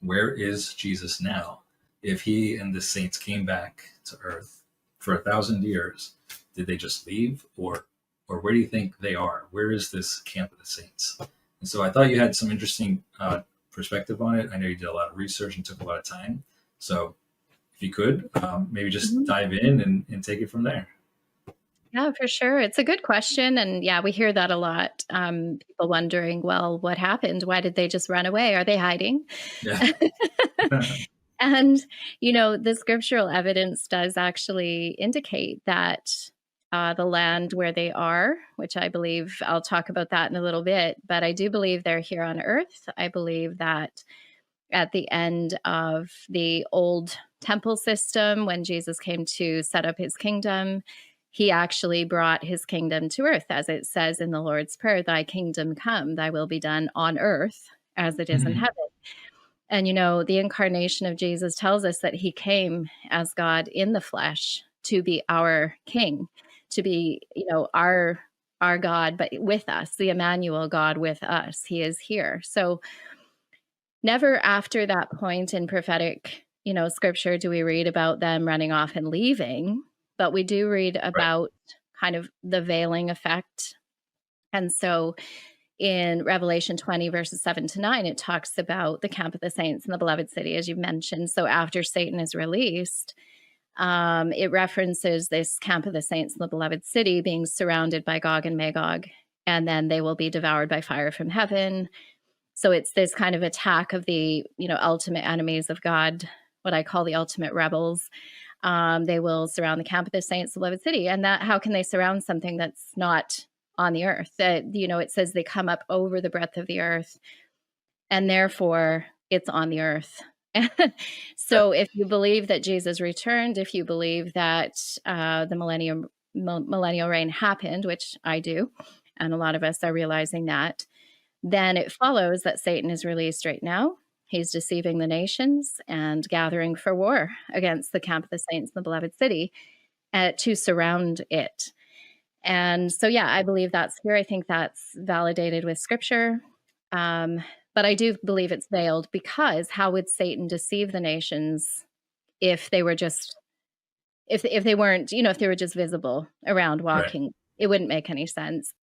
where is Jesus now? If he and the saints came back to earth for 1,000 years, did they just leave, or where do you think they are? Where is this camp of the saints? And so I thought you had some interesting perspective on it. I know you did a lot of research and took a lot of time. So if you could, maybe just Mhm. dive in and take it from there. Yeah, for sure. It's a good question. And yeah, we hear that a lot. People wondering, well, what happened? Why did they just run away? Are they hiding? Yeah. And, the scriptural evidence does actually indicate that the land where they are, which I believe I'll talk about that in a little bit, but I do believe they're here on earth. I believe that at the end of the old temple system, when Jesus came to set up his kingdom, he actually brought his kingdom to earth, as it says in the Lord's Prayer, thy kingdom come, thy will be done on earth as it is in Mhm. heaven. And, the incarnation of Jesus tells us that he came as God in the flesh to be our king, to be, our God, but with us, the Emmanuel God with us. He is here. So never after that point in prophetic, scripture do we read about them running off and leaving, but we do read Right. about kind of the veiling effect. And so in Revelation 20, verses 7 to 9, it talks about the camp of the saints in the beloved city, as you mentioned. So after Satan is released, it references this camp of the saints in the beloved city being surrounded by Gog and Magog, and then they will be devoured by fire from heaven. So it's this kind of attack of the, ultimate enemies of God, what I call the ultimate rebels. They will surround the camp of the saints, the beloved city. And that, how can they surround something that's not on the earth? That, it says they come up over the breadth of the earth, and therefore it's on the earth. Right. So if you believe that Jesus returned, if you believe that the millennial reign happened, which I do, and a lot of us are realizing that, then it follows that Satan is released right now. He's deceiving the nations and gathering for war against the camp of the saints in the beloved city to surround it. And so, yeah, I believe that's here. I think that's validated with scripture. Um, but I do believe it's veiled, because how would Satan deceive the nations if they were just, if they weren't, if they were just visible around Right. walking? It wouldn't make any sense.